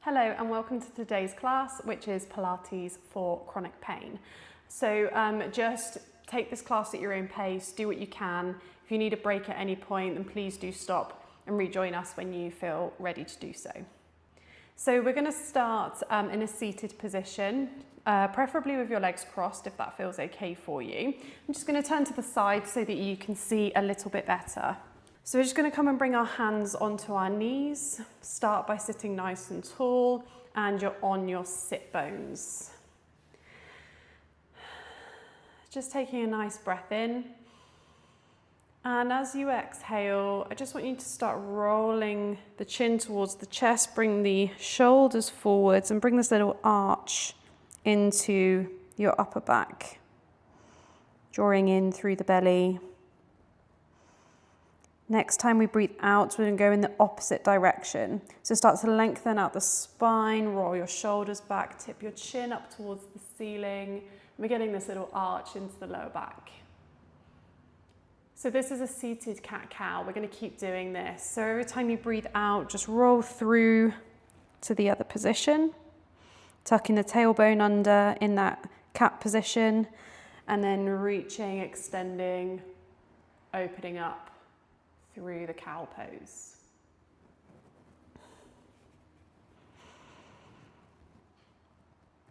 Hello and welcome to today's class, which is Pilates for chronic pain. So just take this class at your own pace, do what you can. If you need a break at any point, then please do stop and rejoin us when you feel ready to do so. So we're going to start in a seated position, preferably with your legs crossed if that feels okay for you. I'm just going to turn to the side so that you can see a little bit better. So we're just going to come and bring our hands onto our knees. Start by sitting nice and tall and you're on your sit bones. Just taking a nice breath in. And as you exhale, I just want you to start rolling the chin towards the chest, bring the shoulders forwards and bring this little arch into your upper back. Drawing in through the belly. Next time we breathe out, we're going to go in the opposite direction. So start to lengthen out the spine, roll your shoulders back, tip your chin up towards the ceiling. We're getting this little arch into the lower back. So this is a seated cat-cow. We're going to keep doing this. So every time you breathe out, just roll through to the other position. Tucking the tailbone under in that cat position. And then reaching, extending, opening up through the cow pose.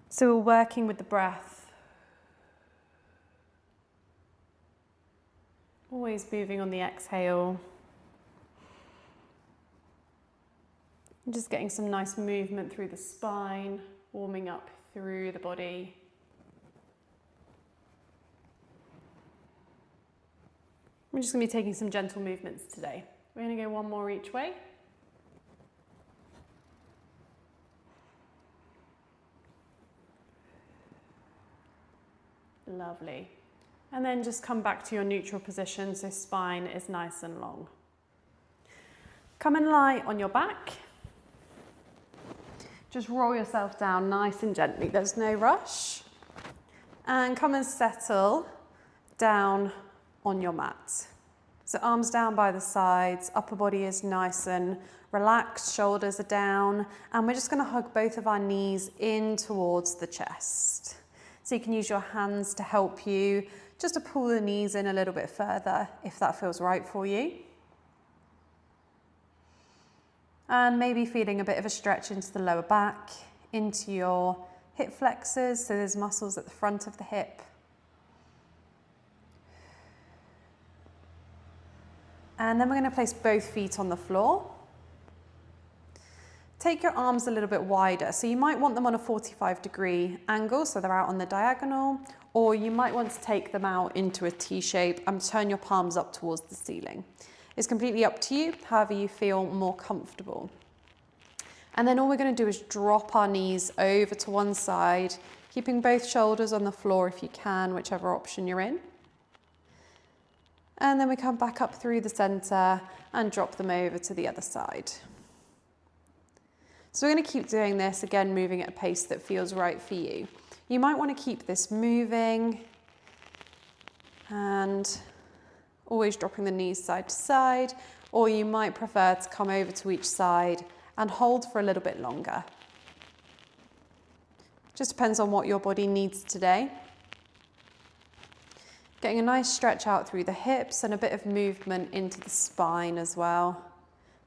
So we're working with the breath. Always moving on the exhale. And just getting some nice movement through the spine, warming up through the body. We're just going to be taking some gentle movements today. We're going to go one more each way. Lovely. And then just come back to your neutral position so spine is nice and long. Come and lie on your back. Just roll yourself down nice and gently. There's no rush. And come and settle down on your mat. So arms down by the sides, upper body is nice and relaxed, shoulders are down, and we're just going to hug both of our knees in towards the chest. So you can use your hands to help you just to pull the knees in a little bit further if that feels right for you. And maybe feeling a bit of a stretch into the lower back, into your hip flexors, so there's muscles at the front of the hip. And then we're going to place both feet on the floor. Take your arms a little bit wider. So you might want them on a 45-degree angle, so they're out on the diagonal, or you might want to take them out into a T shape and turn your palms up towards the ceiling. It's completely up to you, however you feel more comfortable. And then all we're going to do is drop our knees over to one side, keeping both shoulders on the floor if you can, whichever option you're in. And then we come back up through the center and drop them over to the other side. So we're going to keep doing this, again, moving at a pace that feels right for you. You might want to keep this moving and always dropping the knees side to side, or you might prefer to come over to each side and hold for a little bit longer. Just depends on what your body needs today. Getting a nice stretch out through the hips and a bit of movement into the spine as well.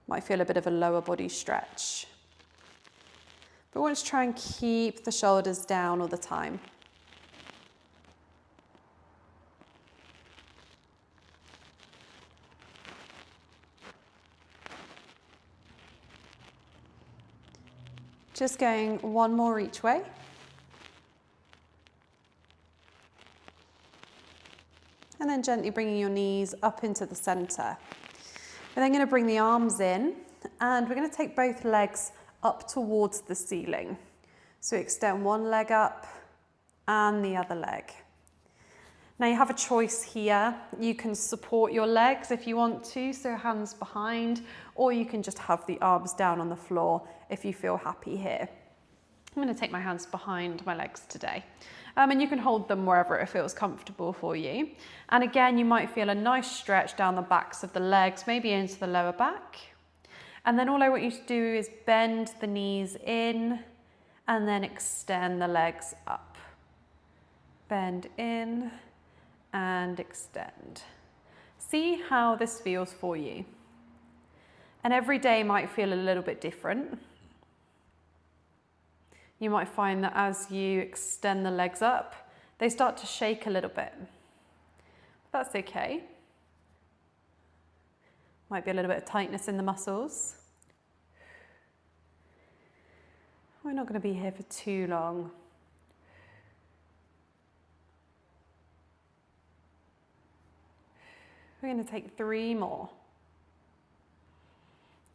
Might feel a bit of a lower body stretch. But we want to try and keep the shoulders down all the time. Just going one more each way. And then gently bringing your knees up into the center. We're then going to bring the arms in and we're going to take both legs up towards the ceiling. So extend one leg up and the other leg. Now you have a choice here. You can support your legs if you want to, so hands behind, or you can just have the arms down on the floor if you feel happy here. I'm going to take my hands behind my legs today. And you can hold them wherever it feels comfortable for you. And again, you might feel a nice stretch down the backs of the legs, maybe into the lower back. And then all I want you to do is bend the knees in and then extend the legs up. Bend in and extend. See how this feels for you. And every day might feel a little bit different. You might find that as you extend the legs up, they start to shake a little bit. That's okay. Might be a little bit of tightness in the muscles. We're not going to be here for too long. We're going to take 3 more.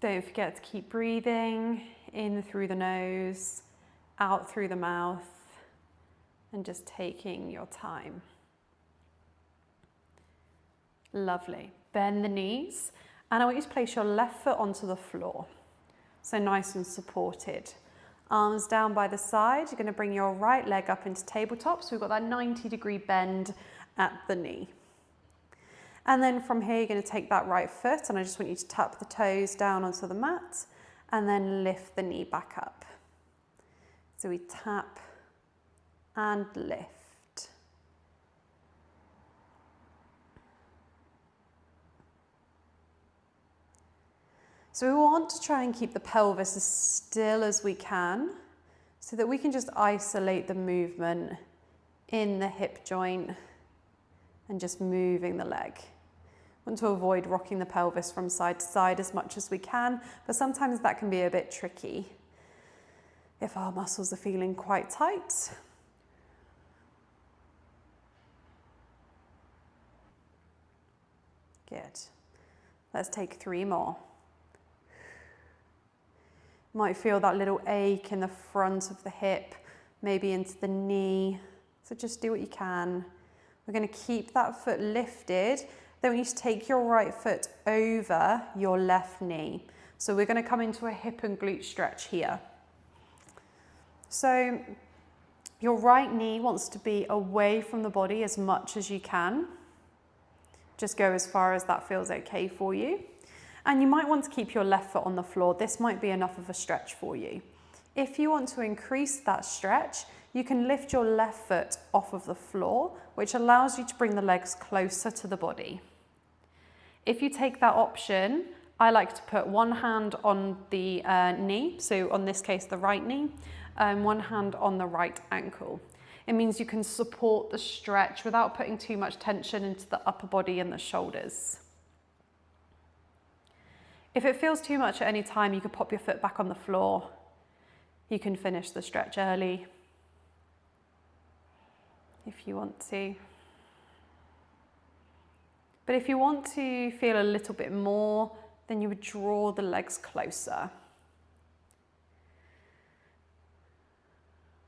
Don't forget to keep breathing in through the nose, out through the mouth, and just taking your time. Lovely. Bend the knees, and I want you to place your left foot onto the floor. So nice and supported. Arms down by the side. You're going to bring your right leg up into tabletop. So we've got that 90-degree bend at the knee. And then from here, you're going to take that right foot, and I just want you to tap the toes down onto the mat and then lift the knee back up. So we tap and lift. So we want to try and keep the pelvis as still as we can so that we can just isolate the movement in the hip joint and just moving the leg. Want to avoid rocking the pelvis from side to side as much as we can, but sometimes that can be a bit tricky if our muscles are feeling quite tight. Good. Let's take 3 more. Might feel that little ache in the front of the hip, maybe into the knee. So just do what you can. We're going to keep that foot lifted. Then we need to take your right foot over your left knee. So we're going to come into a hip and glute stretch here. So your right knee wants to be away from the body as much as you can. Just go as far as that feels okay for you. And you might want to keep your left foot on the floor. This might be enough of a stretch for you. If you want to increase that stretch, you can lift your left foot off of the floor, which allows you to bring the legs closer to the body. If you take that option, I like to put one hand on the knee, so on this case the right knee, and one hand on the right ankle. It means you can support the stretch without putting too much tension into the upper body and the shoulders. If it feels too much at any time, you could pop your foot back on the floor. You can finish the stretch early if you want to. But if you want to feel a little bit more, then you would draw the legs closer.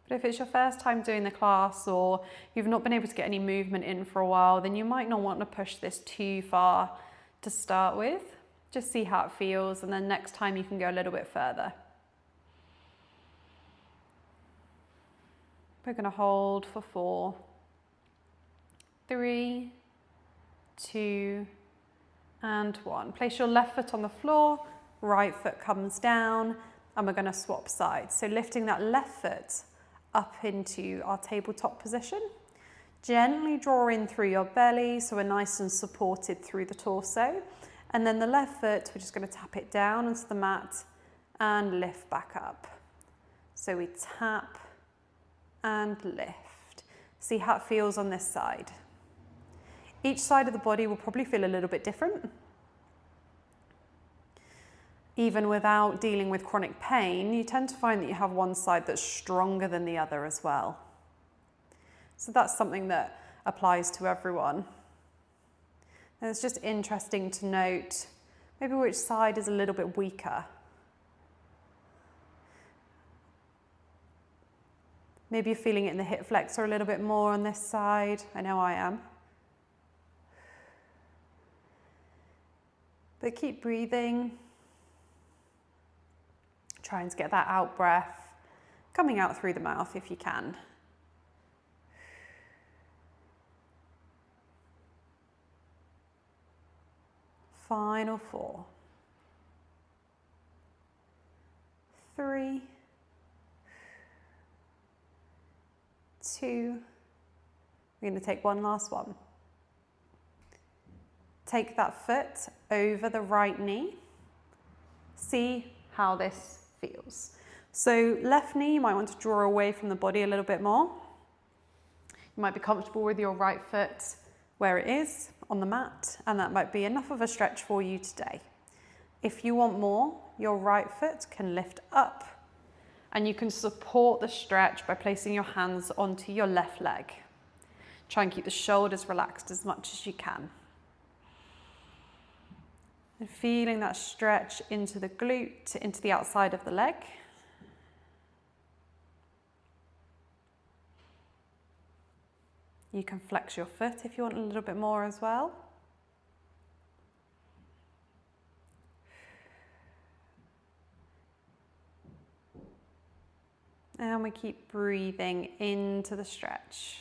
But if it's your first time doing the class or you've not been able to get any movement in for a while, then you might not want to push this too far to start with. Just see how it feels, and then next time you can go a little bit further. We're going to hold for 4, 3, 2, and 1. Place your left foot on the floor, right foot comes down, and we're going to swap sides. So lifting that left foot up into our tabletop position. Gently draw in through your belly so we're nice and supported through the torso. And then the left foot, we're just going to tap it down onto the mat and lift back up. So we tap and lift. See how it feels on this side. Each side of the body will probably feel a little bit different. Even without dealing with chronic pain, you tend to find that you have one side that's stronger than the other as well. So that's something that applies to everyone. And it's just interesting to note maybe which side is a little bit weaker. Maybe you're feeling it in the hip flexor a little bit more on this side. I know I am. But keep breathing. Trying to get that out breath coming out through the mouth if you can. Final 4. 3, 2. We're going to take one last one. Take that foot over the right knee. See how this feels. So left knee, you might want to draw away from the body a little bit more. You might be comfortable with your right foot where it is on the mat, and that might be enough of a stretch for you today. If you want more, your right foot can lift up, and you can support the stretch by placing your hands onto your left leg. Try and keep the shoulders relaxed as much as you can. And feeling that stretch into the glute, into the outside of the leg. You can flex your foot if you want a little bit more as well. And we keep breathing into the stretch.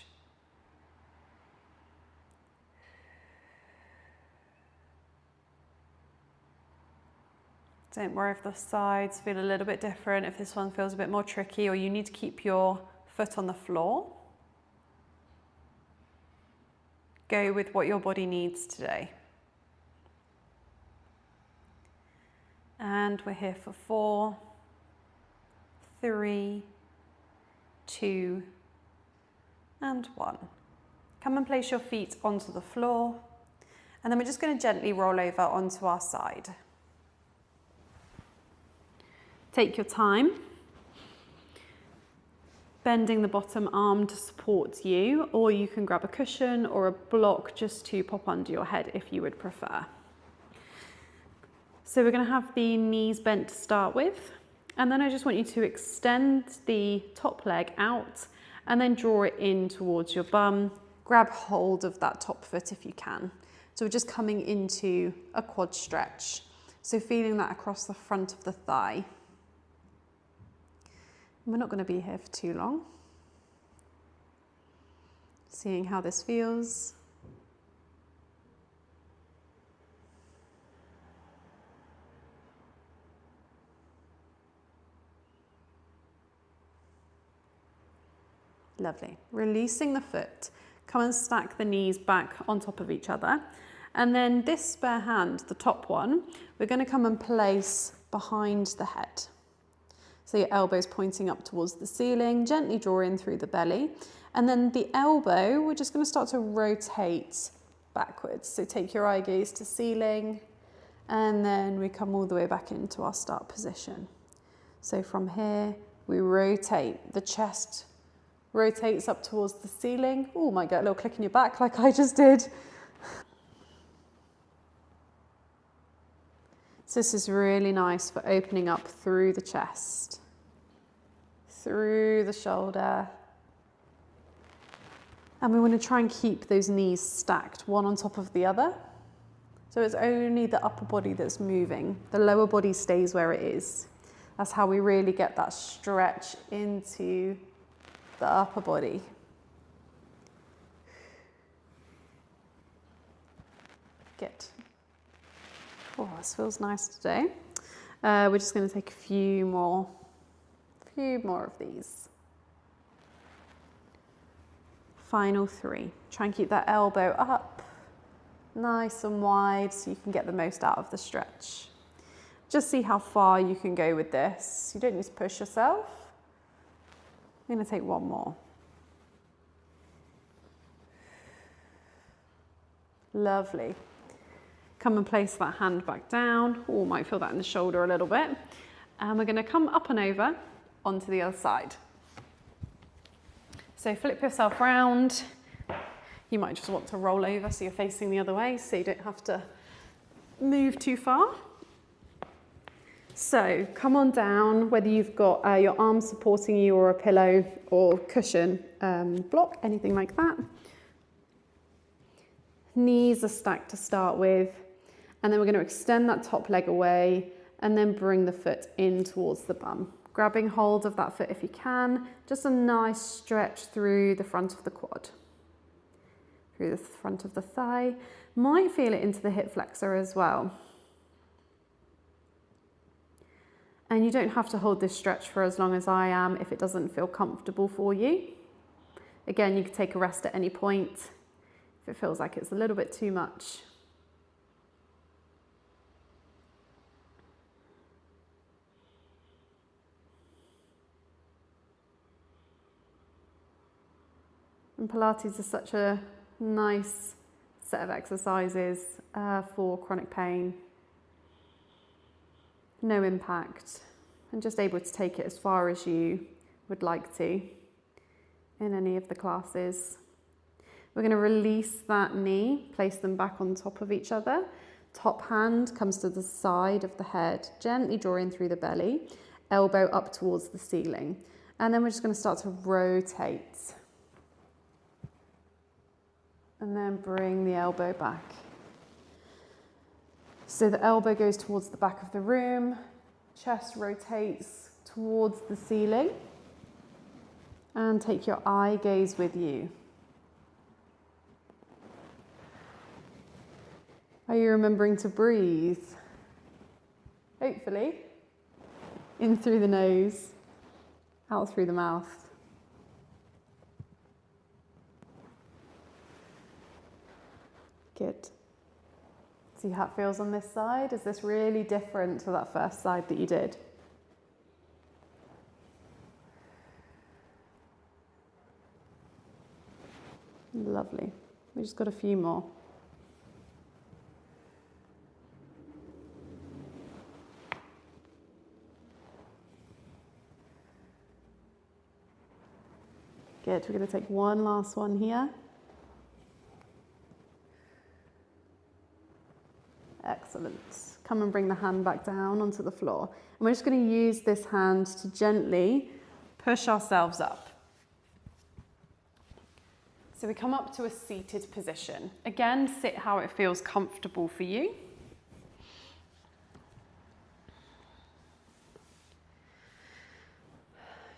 Don't worry if the sides feel a little bit different, if this one feels a bit more tricky, or you need to keep your foot on the floor. Go with what your body needs today. And we're here for 4, 3, 2, and 1. Come and place your feet onto the floor, and then we're just going to gently roll over onto our side. Take your time, bending the bottom arm to support you, or you can grab a cushion or a block just to pop under your head if you would prefer. So we're going to have the knees bent to start with, and then I just want you to extend the top leg out and then draw it in towards your bum. Grab hold of that top foot if you can. So we're just coming into a quad stretch. So feeling that across the front of the thigh. We're not going to be here for too long. Seeing how this feels. Lovely. Releasing the foot. Come and stack the knees back on top of each other. And then this spare hand, the top one, we're going to come and place behind the head. So your elbow's pointing up towards the ceiling, gently draw in through the belly. And then the elbow, we're just going to start to rotate backwards. So take your eye gaze to ceiling, and then we come all the way back into our start position. So from here, we rotate. The chest rotates up towards the ceiling. Oh, might get a little click in your back like I just did. So this is really nice for opening up through the chest, through the shoulder. And we want to try and keep those knees stacked, one on top of the other. So it's only the upper body that's moving. The lower body stays where it is. That's how we really get that stretch into the upper body. Good. Oh, this feels nice today. We're just going to take a few more of these. Final 3. Try and keep that elbow up, nice and wide, so you can get the most out of the stretch. Just see how far you can go with this. You don't need to push yourself. I'm going to take one more. Lovely. Come and place that hand back down. Oh, might feel that in the shoulder a little bit. And we're going to come up and over onto the other side. So flip yourself round. You might just want to roll over so you're facing the other way so you don't have to move too far. So come on down, whether you've got your arms supporting you or a pillow or cushion block, anything like that. Knees are stacked to start with. And then we're going to extend that top leg away and then bring the foot in towards the bum. Grabbing hold of that foot if you can. Just a nice stretch through the front of the quad. Through the front of the thigh. Might feel it into the hip flexor as well. And you don't have to hold this stretch for as long as I am if it doesn't feel comfortable for you. Again, you can take a rest at any point if it feels like it's a little bit too much. And Pilates is such a nice set of exercises for chronic pain. No impact, and just able to take it as far as you would like to in any of the classes. We're going to release that knee, place them back on top of each other. Top hand comes to the side of the head, gently drawing through the belly, elbow up towards the ceiling. And then we're just going to start to rotate. And then bring the elbow back. So the elbow goes towards the back of the room, chest rotates towards the ceiling, and take your eye gaze with you. Are you remembering to breathe? Hopefully. In through the nose, out through the mouth. Good. See how it feels on this side? Is this really different to that first side that you did? Lovely. We just got a few more. Good. We're going to take one last one here. Excellent. Come and bring the hand back down onto the floor. And we're just going to use this hand to gently push ourselves up. So we come up to a seated position. Again, sit how it feels comfortable for you.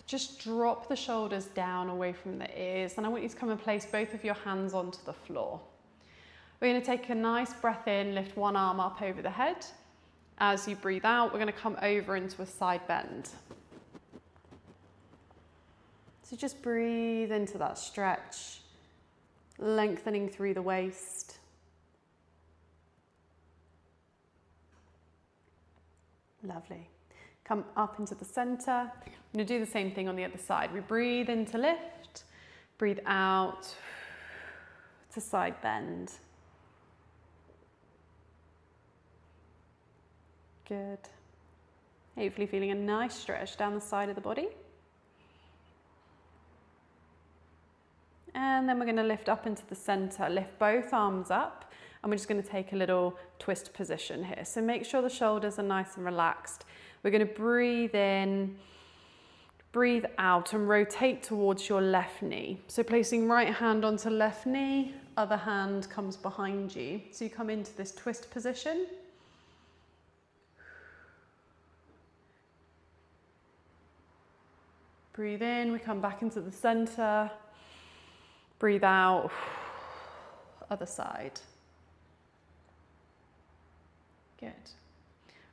Just drop the shoulders down away from the ears, and I want you to come and place both of your hands onto the floor. We're going to take a nice breath in, lift one arm up over the head. As you breathe out, we're going to come over into a side bend. So just breathe into that stretch, lengthening through the waist. Lovely. Come up into the center. I'm going to do the same thing on the other side. We breathe in to lift, breathe out to side bend. Good. Hopefully feeling a nice stretch down the side of the body. And then we're going to lift up into the center, lift both arms up, and we're just going to take a little twist position here. So make sure the shoulders are nice and relaxed. We're going to breathe in, breathe out, and rotate towards your left knee. So placing right hand onto left knee, other hand comes behind you. So you come into this twist position. Breathe in, we come back into the center. Breathe out, other side. Good.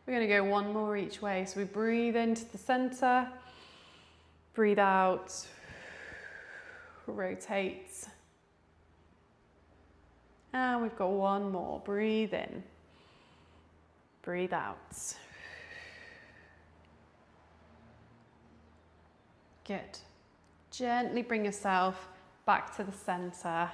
We're going to go one more each way. So we breathe into the center, breathe out, rotate. And we've got one more. Breathe in, breathe out. Good. Gently bring yourself back to the center.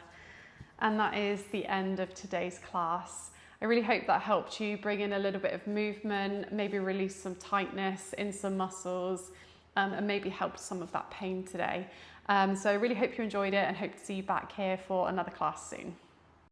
And that is the end of today's class. I really hope that helped you bring in a little bit of movement, maybe release some tightness in some muscles, and maybe help some of that pain today. So I really hope you enjoyed it and hope to see you back here for another class soon.